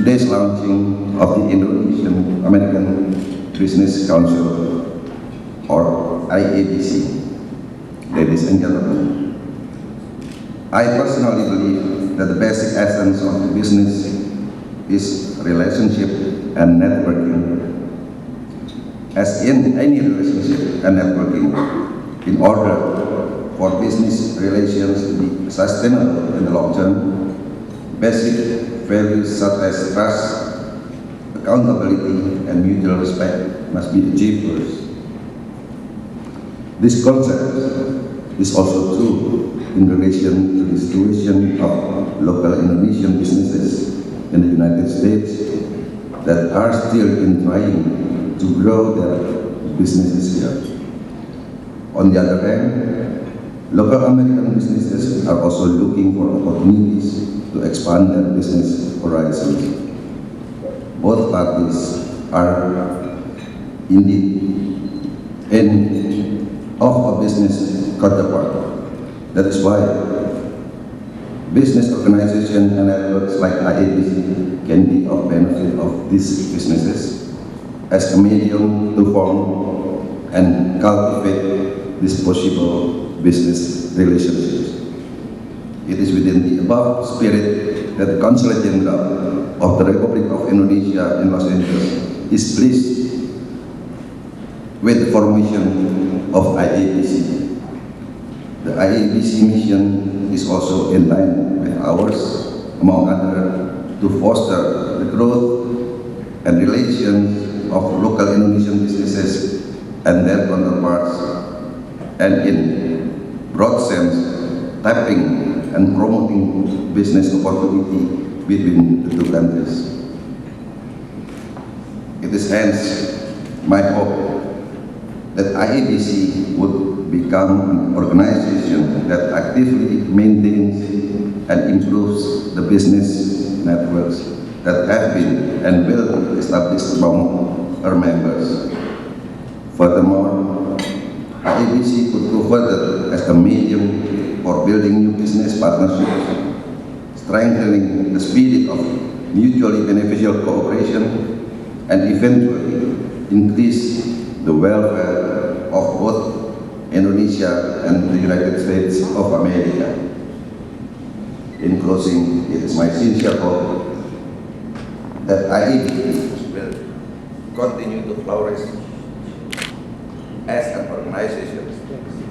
today's launching of the Indonesian American Business Council, or IABC. Ladies and gentlemen, I personally believe that the basic essence of the business is relationship and networking. As in any relationship and networking, in order for business relations to be sustainable in the long term, basic values such as trust, accountability, and mutual respect must be achieved first. This concept is also true in relation to the situation of local Indonesian businesses in the United States that are still trying to grow their businesses here. On the other hand, local American businesses are also looking for opportunities to expand their business horizons. Both parties are indeed of a business counterpart. That is why business organizations and networks like IABC can be of benefit of these businesses as a medium to form and cultivate these possible business relationships. It is within the above spirit that the Consulate General of the Republic of Indonesia in Los Angeles is pleased with the formation of IABC. The IABC mission is also in line with ours, among others, to foster the growth and relations of local Indonesian businesses and their counterparts, and in broad sense, tapping and promoting business opportunity between the two countries. It is hence my hope that IABC would become an organization that actively maintains and improves the business networks that have been and will be established among our members. Furthermore, IABC could go further as a medium for building new business partnerships, strengthening the spirit of mutually beneficial cooperation, and eventually increase the welfare of both Indonesia and the United States of America. In closing, it is my sincere hope that IABC will continue to flourish as an organization,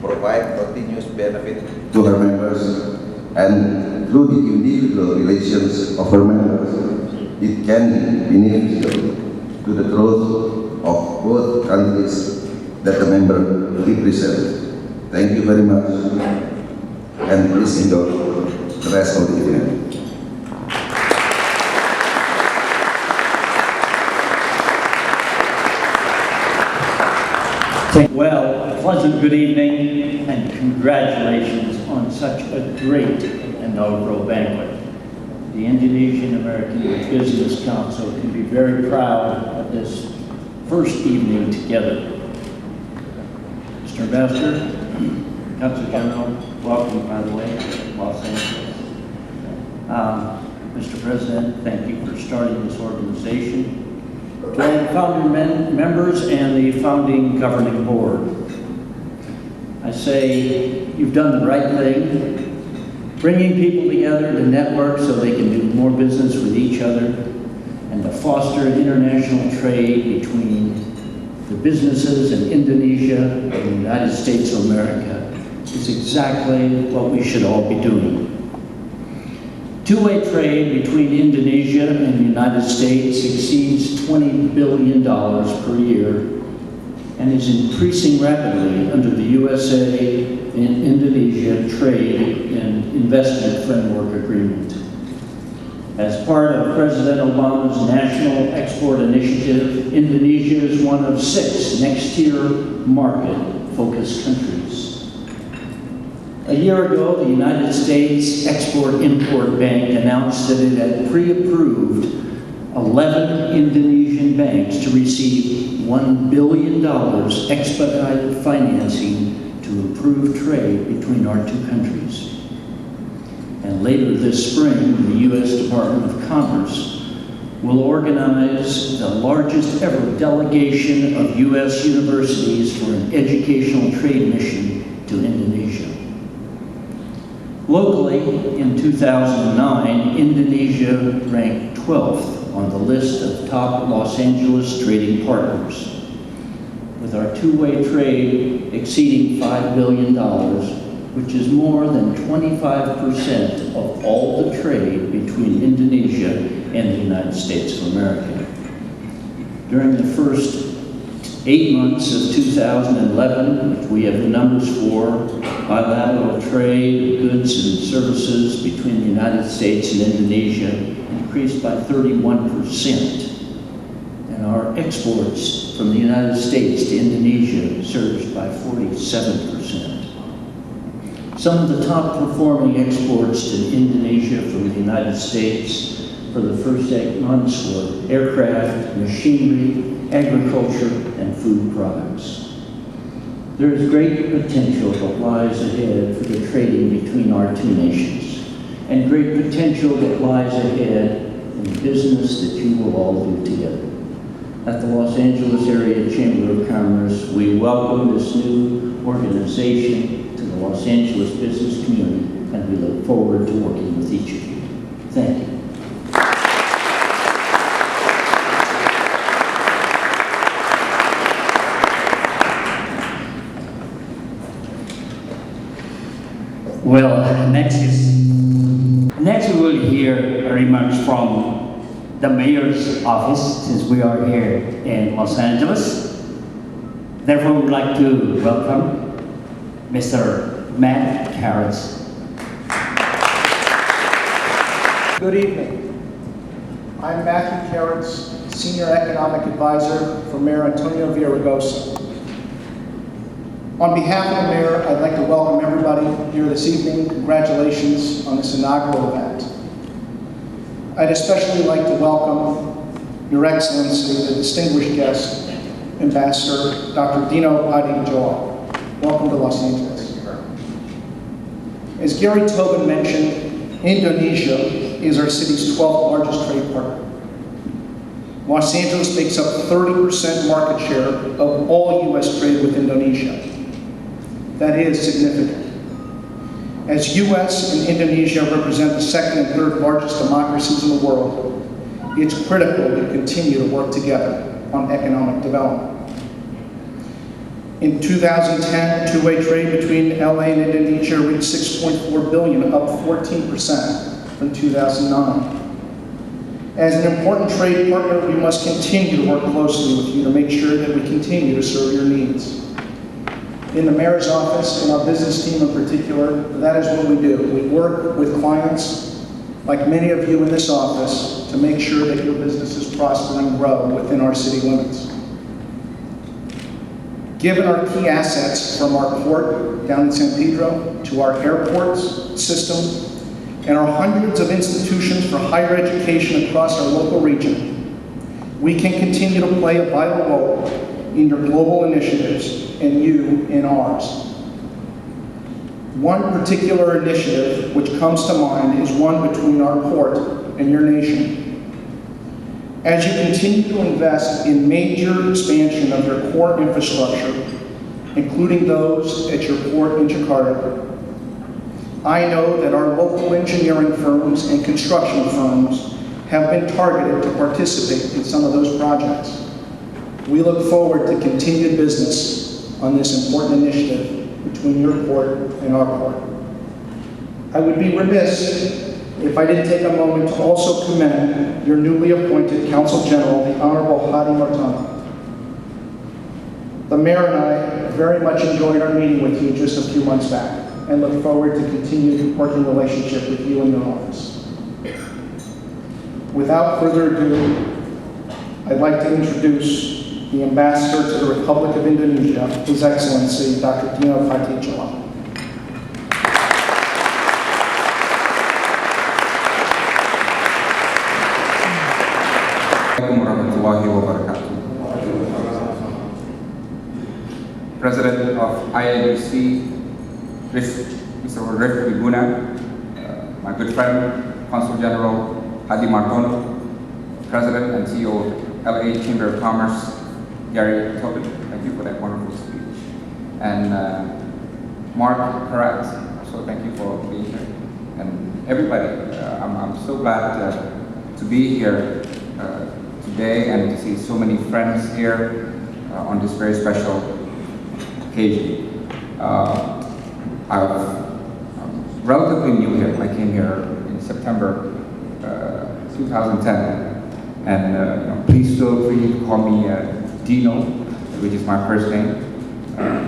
provide continuous benefit to her members, and through the individual relations of her members, it can be beneficial to the growth of both countries that the member represents. Thank you very much, and please enjoy the rest of the evening. Well, a pleasant good evening and congratulations on such a great inaugural banquet. The Indonesian American Business Council can be very proud of this first evening together. Mr. Ambassador, Consul General, welcome, by the way, Los Angeles. Mr. President, thank you for starting this organization. To all the founding members and the founding governing board, I say you've done the right thing, bringing people together to network so they can do more business with each other and to foster international trade between the businesses in Indonesia and the United States of America is exactly what we should all be doing. Two-way trade between Indonesia and the United States exceeds $20 billion per year and is increasing rapidly under the USA and Indonesia Trade and Investment Framework Agreement. As part of President Obama's National Export Initiative, Indonesia is one of 6 next-tier market-focused countries. A year ago, the United States Export-Import Bank announced that it had pre-approved 11 Indonesian banks to receive $1 billion expedited financing to improve trade between our two countries. And later this spring, the U.S. Department of Commerce will organize the largest ever delegation of U.S. universities for an educational trade mission to Indonesia. Locally, in 2009, Indonesia ranked 12th on the list of top Los Angeles trading partners, with our two-way trade exceeding $5 billion, which is more than 25% of all the trade between Indonesia and the United States of America. During the first 8 months of 2011, which we have the numbers for, bilateral trade of goods and services between the United States and Indonesia increased by 31%, and our exports from the United States to Indonesia surged by 47%. Some of the top performing exports to Indonesia from the United States for the first 8 months were aircraft, machinery, agriculture, and food products. There is great potential that lies ahead for the trading between our two nations, and great potential that lies ahead in the business that you will all do together. At the Los Angeles Area Chamber of Commerce, we welcome this new organization to the Los Angeles business community, and we look forward to working with each of you. Thank you. Well, next we will hear remarks from the mayor's office, since we are here in Los Angeles. Therefore, we would like to welcome Mr. Matt Carrots. Good evening. I'm Matthew Carrots, Senior Economic Advisor for Mayor Antonio Villaraigosa. On behalf of the Mayor, I'd like to welcome everybody here this evening. Congratulations on this inaugural event. I'd especially like to welcome Your Excellency, the distinguished guest, Ambassador Dr. Dino Patti Djalal. Welcome to Los Angeles. As Gary Tobin mentioned, Indonesia is our city's 12th largest trade partner. Los Angeles makes up 30% market share of all U.S. trade with Indonesia. That is significant. As U.S. and Indonesia represent the second and third largest democracies in the world, it's critical we continue to work together on economic development. In 2010, two-way trade between LA and Indonesia reached $6.4 billion, up 14% from 2009. As an important trade partner, we must continue to work closely with you to make sure that we continue to serve your needs. In the Mayor's office and our business team in particular, that is what we do. We work with clients, like many of you in this office, to make sure that your businesses prosper and grow within our city limits. Given our key assets from our port down in San Pedro to our airports system and our hundreds of institutions for higher education across our local region, we can continue to play a vital role in your global initiatives and you in ours. One particular initiative which comes to mind is one between our port and your nation. As you continue to invest in major expansion of your core infrastructure, including those at your port in Jakarta, I know that our local engineering firms and construction firms have been targeted to participate in some of those projects. We look forward to continued business on this important initiative between your port and our port. I would be remiss if I didn't take a moment to also commend your newly appointed Consul General, the Honorable Hadi Martono. The Mayor and I very much enjoyed our meeting with you just a few months back and look forward to continued working relationship with you in your office. Without further ado, I'd like to introduce the Ambassador to the Republic of Indonesia, His Excellency, Dr. Dino Patti Djalal. Assalamualaikum warahmatullahi wabarakatuh. President of IABC, Mr. Rif Wiguna, my good friend, Consul General Hadi Martono, President and CEO of LA Chamber of Commerce, Gary Tobin. Thank you for that wonderful speech. And Mark Perez, also thank you for being here. And everybody, I'm so glad to be here today and to see so many friends here on this very special occasion. I'm relatively new here. I came here in September 2010. And please feel free to call me Dino, which is my first name.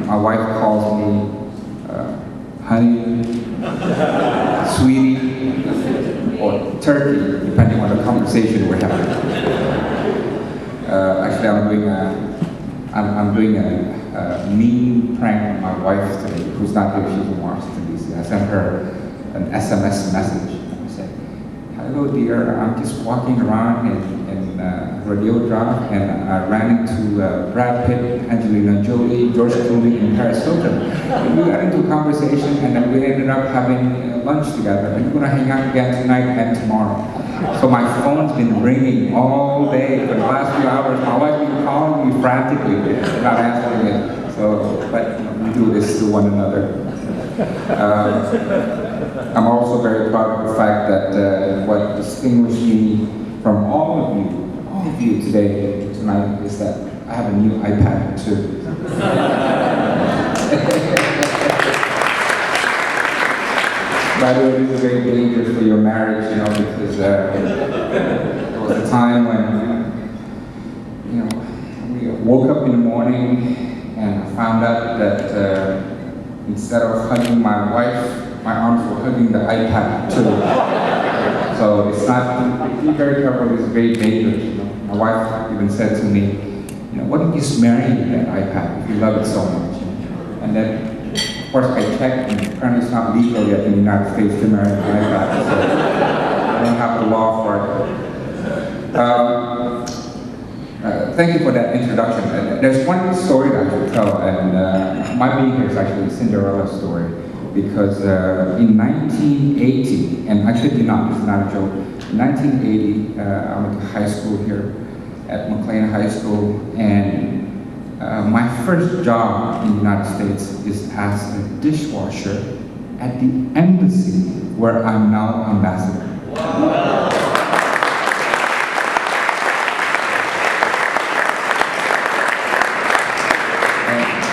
My wife calls me honey, sweetie, or turkey, depending on the conversation we're having. Actually, I'm doing a mean prank on my wife today, who's not here. She's in Washington, D.C. I sent her an SMS message. I said, "Hello, dear. I'm just walking around in Radio Drive, and I ran into Brad Pitt, Angelina Jolie, George Clooney, and Paris Hilton. And we got into a conversation, and then we ended up having lunch together. And we're gonna hang out again tonight and tomorrow." So my phone's been ringing all day for the last few hours. My wife's been calling me frantically, not answering it. So, but we do this to one another. I'm also very proud of the fact that what distinguished me from all of you today, tonight, is that I have a new iPad too. By the way, this is very dangerous for your marriage, because there was a time when, we woke up in the morning and I found out that instead of hugging my wife, my arms were hugging the iPad too. So it's not, be very careful, it's very dangerous. My wife even said to me, "Why don't you just marry that iPad if you love it so much?" And then, of course, I checked, and apparently it's not legal yet in the United States to marry an iPad, so I don't have the law for it. Thank you for that introduction. There's one story that I should tell, and my being here is actually a Cinderella story, because in 1980, and I kid you not, this is not a joke, in 1980, I went to high school here at McLean High School, and my first job in the United States is as a dishwasher at the embassy, where I'm now ambassador. Wow.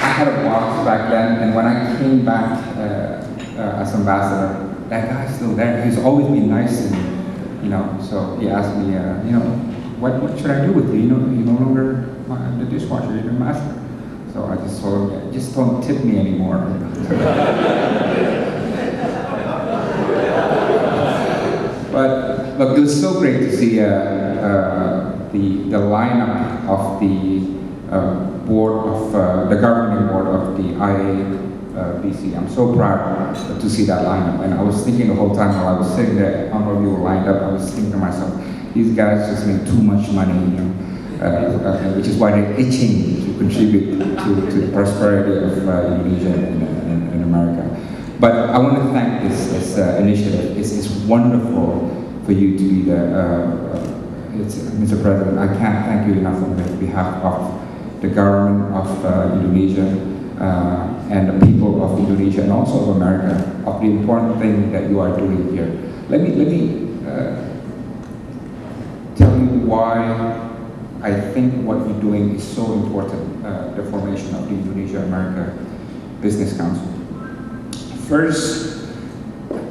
I had a boss back then, and when I came back as ambassador, that guy's still there. He's always been nice to me, So he asked me, what should I do with you? You're no longer the dishwasher, you're the master. So I just told him, just don't tip me anymore. But look, it was so great to see the lineup of the board of the governing board of the IABC. I'm so proud to see that lineup. And I was thinking the whole time while I was sitting there, how many of you were lined up, I was thinking to myself, these guys just make too much money, which is why they're itching to contribute to the prosperity of Indonesia and America. But I want to thank this initiative. It's wonderful for you to be there. Mr. President, I can't thank you enough on behalf of the government of Indonesia and the people of Indonesia and also of America, of the important thing that you are doing here. Let me tell you why I think what you're doing is so important, the formation of the Indonesia-America Business Council. First,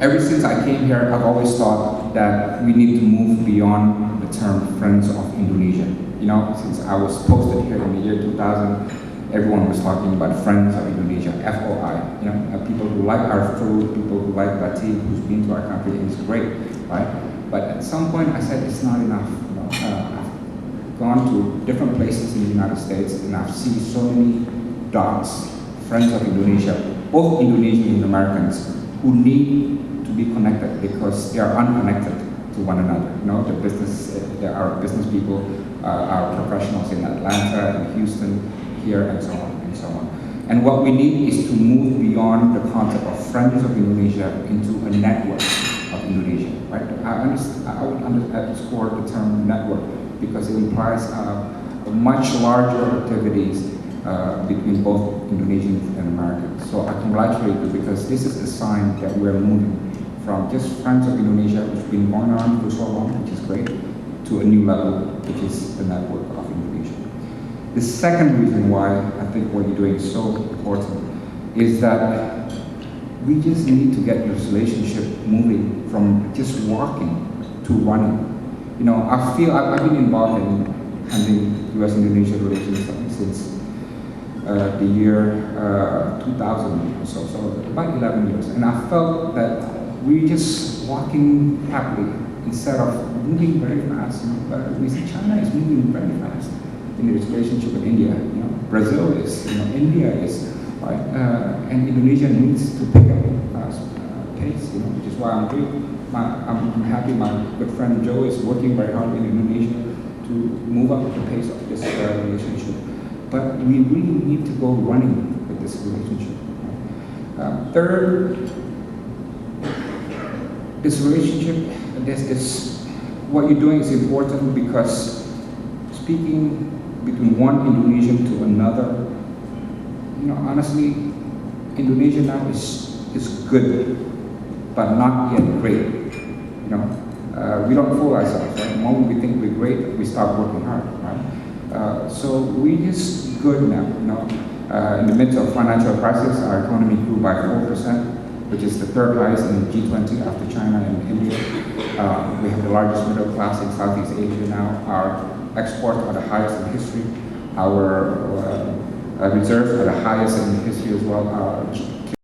ever since I came here, I've always thought that we need to move beyond the term Friends of Indonesia. Since I was posted here in the year 2000, everyone was talking about Friends of Indonesia, FOI. People who like our food, people who like batik, who's been to our country, and it's great, right? But at some point, I said it's not enough. I've gone to different places in the United States, and I've seen so many dots, Friends of Indonesia, both Indonesians and Americans, who need to be connected because they are unconnected to one another. There are business people, our professionals in Atlanta and Houston, here, and so on and so on. And what we need is to move beyond the concept of Friends of Indonesia into a network of Indonesia, right? I would underscore the term network because it implies a much larger activities between both Indonesians and Americans. So I congratulate you because this is a sign that we're moving from just Friends of Indonesia, which has been going on for so long, which is great, to a new level, which is the network of Indonesia. The second reason why I think what you're doing is so important is that we just need to get this relationship moving from just walking to running. You know, I feel I've been involved in handling U.S.-Indonesia relations since the year 2000 or so about 11 years. And I felt that we're just walking happily instead of moving very fast. You know, we see China is moving very fast in its relationship with India. You know, Brazil is, you know, India is, right? And Indonesia needs to pick up pace. You know, which is why I'm happy my good friend Joe is working very hard in Indonesia to move up the pace of this relationship. But we really need to go running with this relationship. Third, this relationship, what you're doing is important because speaking between one Indonesian to another, you know, honestly, Indonesia now is good, but not yet great. You know, we don't fool ourselves. Right? The moment we think we're great, we start working hard. Right? So we just good now. You know, in the midst of financial crisis, our economy grew by 4%, which is the third highest in G20 after China and India. We have the largest middle class in Southeast Asia now. Our exports are the highest in history. Our reserves are the highest in history as well. Our